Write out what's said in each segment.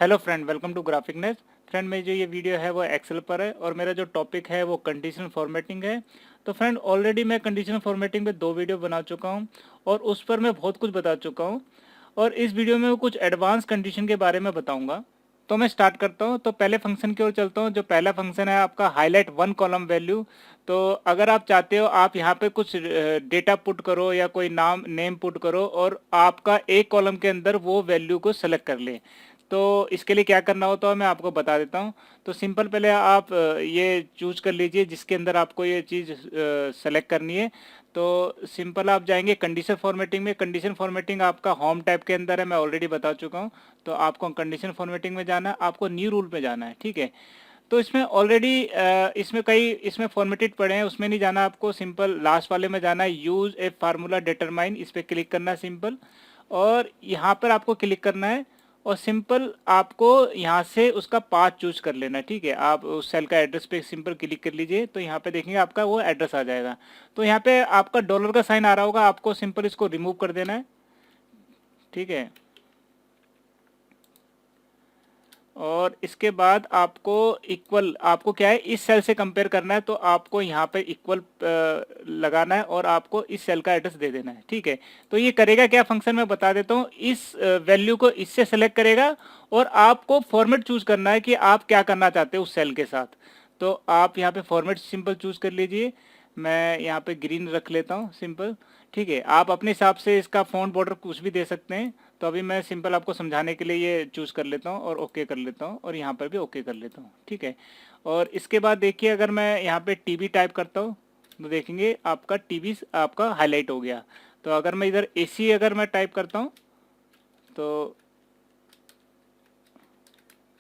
Hello friend, welcome to Graphicness. Friend, मेरी जो ये वीडियो है वो एक्सेल पर है और मेरा जो टॉपिक है वो कंडीशनल फॉर्मेटिंग है। तो फ्रेंड, ऑलरेडी मैं कंडीशनल फॉर्मेटिंग पे 2 वीडियो बना चुका हूँ और उस पर मैं बहुत कुछ बता चुका हूँ। और इस वीडियो में मैं कुछ एडवांस कंडीशन के बारे में बताऊंगा। तो मैं स्टार्ट करता हूँ। तो पहले फंक्शन की ओर चलता हूँ। जो पहला फंक्शन है आपका हाईलाइट वन कॉलम वैल्यू। तो अगर आप चाहते हो आप यहाँ पे कुछ डेटा पुट करो या कोई नेम पुट करो और आपका एक कॉलम के अंदर वो वैल्यू को सेलेक्ट कर ले। तो इसके लिए क्या करना होता है मैं आपको बता देता हूँ। तो सिंपल पहले आप ये चूज कर लीजिए जिसके अंदर आपको ये चीज़ सेलेक्ट करनी है। तो सिंपल आप जाएंगे कंडीशन फॉर्मेटिंग में। कंडीशन फॉर्मेटिंग आपका होम टैब के अंदर है, मैं ऑलरेडी बता चुका हूँ। तो आपको कंडीशन फॉर्मेटिंग में जाना है, आपको न्यू रूल पे जाना है, ठीक है। तो इसमें ऑलरेडी इसमें फॉर्मेटेड पड़े हैं, उसमें नहीं जाना आपको। सिंपल लास्ट वाले में जाना है, यूज ए फार्मूला डिटरमाइन, इस पर क्लिक करना है सिंपल। और यहाँ पर आपको क्लिक करना है और सिंपल आपको यहाँ से उसका पाथ चूज कर लेना है, ठीक है। आप उस सेल का एड्रेस पे सिंपल क्लिक कर लीजिए तो यहाँ पे देखेंगे आपका वो एड्रेस आ जाएगा। तो यहाँ पे आपका डॉलर का साइन आ रहा होगा, आपको सिंपल इसको रिमूव कर देना है, ठीक है। और इसके बाद आपको क्या है, इस सेल से कंपेयर करना है। तो आपको यहाँ पे इक्वल लगाना है और आपको इस सेल का एड्रेस दे देना है, ठीक है। तो ये करेगा क्या फंक्शन, मैं बता देता हूँ। इस वैल्यू को इससे सेलेक्ट करेगा और आपको फॉर्मेट चूज करना है कि आप क्या करना चाहते हो उस सेल के साथ। तो आप यहाँ पे फॉर्मेट सिंपल चूज कर लीजिए। मैं यहाँ पे ग्रीन रख लेता हूँ सिंपल, ठीक है। आप अपने हिसाब से इसका फॉन्ट बॉर्डर कुछ भी दे सकते हैं। तो अभी मैं सिंपल आपको समझाने के लिए ये चूज़ कर लेता हूँ और ओके कर लेता हूँ और यहाँ पर भी ओके कर लेता हूँ, ठीक है। और इसके बाद देखिए अगर मैं यहाँ पे टीबी टाइप करता हूँ तो देखेंगे आपका टीबी आपका हाईलाइट हो गया। तो अगर मैं इधर एसी अगर मैं टाइप करता हूँ तो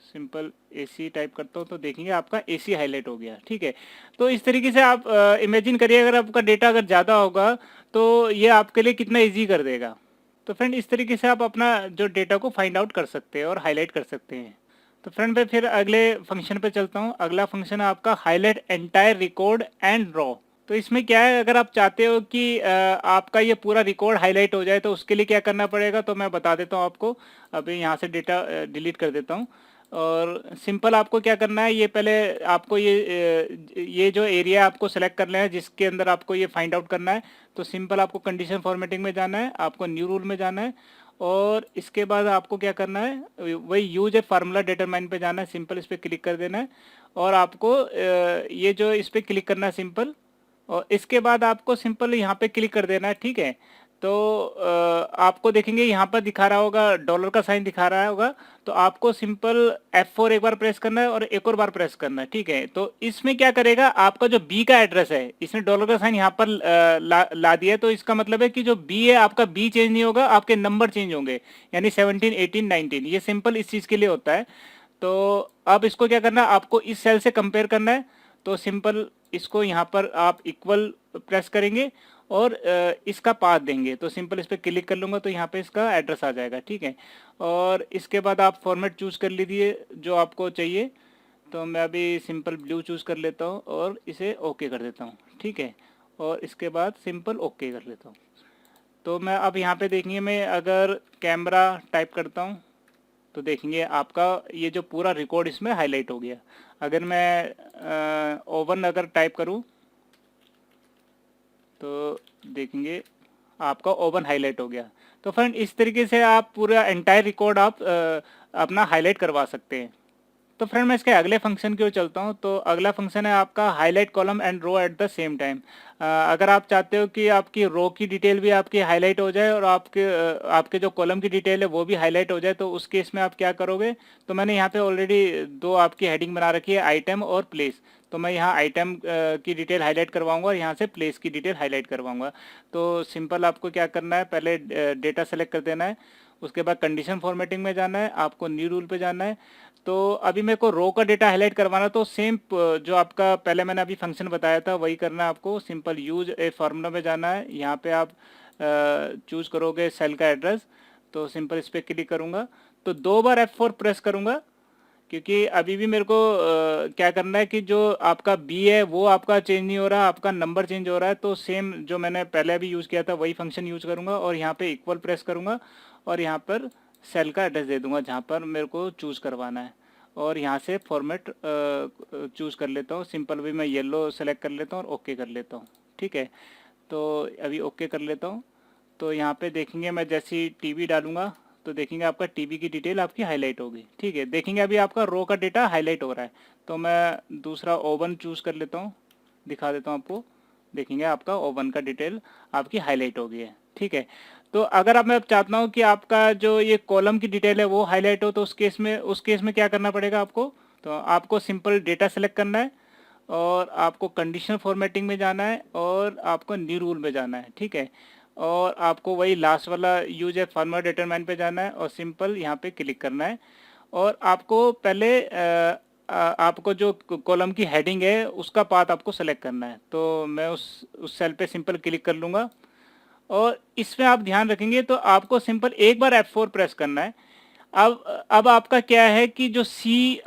सिंपल एसी टाइप करता हूँ तो देखेंगे आपका एसी हाईलाइट हो गया, ठीक है। तो इस तरीके से आप इमेजिन करिए अगर आपका डेटा अगर ज़्यादा होगा तो ये आपके लिए कितना ईजी कर देगा। तो फ्रेंड, इस तरीके से आप अपना जो डेटा को फाइंड आउट कर सकते हैं और हाईलाइट कर सकते हैं। तो फ्रेंड, मैं फिर अगले फंक्शन पे चलता हूँ। अगला फंक्शन है आपका highlight entire record and raw. तो इसमें क्या है, अगर आप चाहते हो कि आपका ये पूरा रिकॉर्ड हाईलाइट हो जाए तो उसके लिए क्या करना पड़ेगा, तो मैं बता देता हूँ आपको। अभी यहाँ से डेटा डिलीट कर देता हूँ। और सिंपल आपको क्या करना है, ये पहले आपको ये जो एरिया आपको सेलेक्ट करना है जिसके अंदर आपको ये फाइंड आउट करना है। तो सिंपल आपको कंडीशन फॉर्मेटिंग में जाना है, आपको न्यू रूल में जाना है और इसके बाद आपको क्या करना है, वही यूज ए फार्मूला डिटरमाइन पे जाना है। सिंपल इस पर क्लिक कर देना है और आपको ये जो इस पर क्लिक करना है सिंपल। और इसके बाद आपको सिंपल यहाँ पे क्लिक कर देना है, ठीक है। तो आपको देखेंगे यहाँ पर दिखा रहा होगा, डॉलर का साइन दिखा रहा होगा। तो आपको सिंपल F4 एक बार प्रेस करना है और एक और बार प्रेस करना है, ठीक है। तो इसमें क्या करेगा, आपका जो बी का एड्रेस है, इसने डॉलर का साइन यहाँ पर ला दिया है। तो इसका मतलब है कि जो बी है आपका बी चेंज नहीं होगा, आपके नंबर चेंज होंगे, यानी 17, 18, 19। ये सिंपल इस चीज़ के लिए होता है। तो अब इसको क्या करना है, आपको इस सेल से कंपेयर करना है। तो सिंपल इसको यहाँ पर आप इक्वल प्रेस करेंगे और इसका पाथ देंगे। तो सिंपल इस पर क्लिक कर लूँगा तो यहाँ पे इसका एड्रेस आ जाएगा, ठीक है। और इसके बाद आप फॉर्मेट चूज़ कर लीजिए जो आपको चाहिए। तो मैं अभी सिंपल ब्लू चूज़ कर लेता हूँ और इसे ओके कर देता हूँ, ठीक है। और इसके बाद सिंपल ओके कर लेता हूँ। तो मैं अब यहाँ पे देखेंगे, मैं अगर कैमरा टाइप करता हूँ तो देखेंगे आपका ये जो पूरा रिकॉर्ड इसमें हाईलाइट हो गया। अगर मैं ओवन अगर टाइप करूं तो देखेंगे आपका ओवन हाईलाइट हो गया। तो फ्रेंड, इस तरीके से आप पूरा एंटायर रिकॉर्ड आप अपना हाईलाइट करवा सकते हैं। तो फ्रेंड, मैं इसके अगले फंक्शन की ओर चलता हूँ। तो अगला फंक्शन है आपका highlight column and row at the same time. अगर आप चाहते हो कि आपकी रो की डिटेल भी आपकी हाईलाइट हो जाए और आपके जो कॉलम की डिटेल है वो भी हाईलाइट हो जाए, तो उस केस में आप क्या करोगे। तो मैंने यहाँ पे ऑलरेडी 2 आपकी हेडिंग बना रखी है, आइटम और प्लेस। तो मैं यहाँ आइटम की डिटेल हाईलाइट करवाऊंगा और यहाँ से प्लेस की डिटेल हाईलाइट करवाऊंगा। तो सिंपल आपको क्या करना है, पहले डेटा सेलेक्ट कर देना है, उसके बाद कंडीशन फॉर्मेटिंग में जाना है, आपको न्यू रूल पे जाना है। तो अभी मेरे को रो का डेटा हाईलाइट करवाना, तो सेम जो आपका पहले मैंने अभी फंक्शन बताया था वही करना है आपको। सिंपल यूज ए फार्मूला में जाना है, यहाँ पे आप चूज करोगे सेल का एड्रेस। तो सिंपल इस पर क्लिक करूँगा तो 2 बार F4 प्रेस करूँगा, क्योंकि अभी भी मेरे को क्या करना है कि जो आपका बी है वो आपका चेंज नहीं हो रहा, आपका नंबर चेंज हो रहा है। तो सेम जो मैंने पहले अभी यूज़ किया था वही फंक्शन यूज़ करूँगा और यहाँ पे इक्वल प्रेस करूँगा और यहाँ पर सेल का एड्रेस दे दूंगा जहाँ पर मेरे को चूज़ करवाना है, और यहाँ से फॉर्मेट चूज़ कर लेता हूँ। सिंपल भी मैं येलो सेलेक्ट कर लेता हूँ और ओके कर लेता हूँ। ठीक है, तो अभी ओके कर लेता हूँ। तो यहाँ पे देखेंगे मैं जैसे ही टीवी डालूंगा तो देखेंगे आपका टीवी की डिटेल आपकी हाईलाइट होगी। ठीक है, देखेंगे अभी आपका रो का डेटा हाईलाइट हो रहा है। तो मैं दूसरा ओवन चूज़ कर लेता हूँ, दिखा देता हूँ आपको। देखेंगे आपका ओवन का डिटेल आपकी हाईलाइट हो गई है। ठीक है, तो अगर अब मैं चाहता हूँ कि आपका जो ये कॉलम की डिटेल है वो हाईलाइट हो, तो उस केस में क्या करना पड़ेगा आपको? तो आपको सिंपल डेटा सेलेक्ट करना है, और आपको कंडीशनल फॉर्मेटिंग में जाना है, और आपको न्यू रूल में जाना है। ठीक है, और आपको वही लास्ट वाला यूज ए फॉर्मेट डिटरमाइन पे जाना है, और सिंपल यहाँ पे क्लिक करना है। और आपको पहले आपको जो कॉलम की हेडिंग है उसका पाथ आपको सेलेक्ट करना है। तो मैं उस सेल पे सिंपल क्लिक कर लूँगा, और इसमें आप ध्यान रखेंगे तो आपको सिंपल एक बार F4 प्रेस करना है। अब आपका क्या है कि जो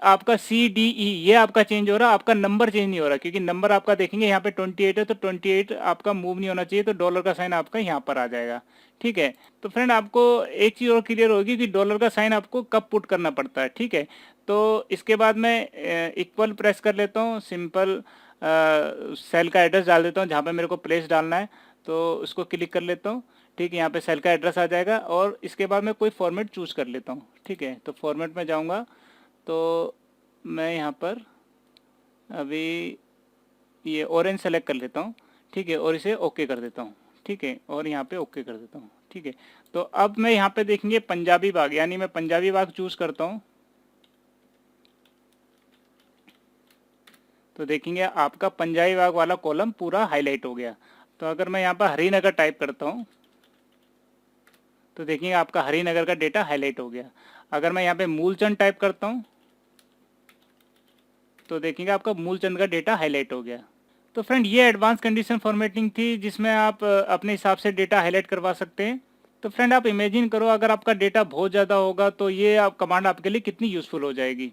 आपका CDE ये आपका चेंज हो रहा है, आपका नंबर चेंज नहीं हो रहा, क्योंकि नंबर आपका देखेंगे यहाँ पे 28 है, तो 28 आपका मूव नहीं होना चाहिए, तो डॉलर का साइन आपका यहाँ पर आ जाएगा। ठीक है, तो फ्रेंड आपको एक चीज़ और क्लियर होगी कि डॉलर का साइन आपको कब पुट करना पड़ता है। ठीक है, तो इसके बाद मैं इक्वल प्रेस कर लेता हूँ, सिंपल सेल का एड्रेस डाल देता हूँ जहाँ पे मेरे को प्लेस डालना है, तो उसको क्लिक कर लेता हूँ। ठीक है, यहाँ पे सेल का एड्रेस आ जाएगा, और इसके बाद मैं कोई फॉर्मेट चूज़ कर लेता हूँ। ठीक है, तो फॉर्मेट में जाऊँगा, तो मैं यहाँ पर अभी ये ऑरेंज सेलेक्ट कर लेता हूँ। ठीक है, और इसे ओके कर देता हूँ। ठीक है, और यहाँ पे ओके कर देता हूँ। ठीक है, तो अब मैं यहाँ पे देखेंगे पंजाबी बाग, यानी मैं पंजाबी बाग चूज़ करता हूँ, तो देखेंगे आपका पंजाबी बाग वाला कॉलम पूरा हाईलाइट हो गया। तो अगर मैं यहाँ पर हरिनगर टाइप करता हूँ तो देखिए आपका हरिनगर का डेटा हाईलाइट हो गया। अगर मैं यहाँ पे मूलचंद टाइप करता हूँ तो देखेंगे आपका मूलचंद का डेटा हाईलाइट हो गया। तो फ्रेंड ये एडवांस कंडीशन फॉर्मेटिंग थी जिसमें आप अपने हिसाब से डेटा हाईलाइट करवा सकते हैं। तो फ्रेंड आप इमेजिन करो अगर आपका डेटा बहुत ज़्यादा होगा तो ये कमांड आपके लिए कितनी यूज़फुल हो जाएगी।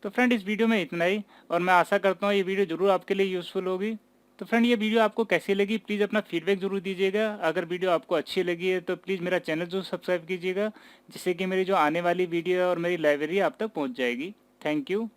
तो फ्रेंड इस वीडियो में इतना ही, और मैं आशा करता हूँ ये वीडियो ज़रूर आपके लिए यूज़फुल होगी। तो फ्रेंड ये वीडियो आपको कैसी लगी प्लीज़ अपना फीडबैक ज़रूर दीजिएगा। अगर वीडियो आपको अच्छी लगी है तो प्लीज़ मेरा चैनल ज़रूर सब्सक्राइब कीजिएगा, जिससे कि मेरी जो आने वाली वीडियो है और मेरी लाइब्रेरी आप तक पहुँच जाएगी। Thank you.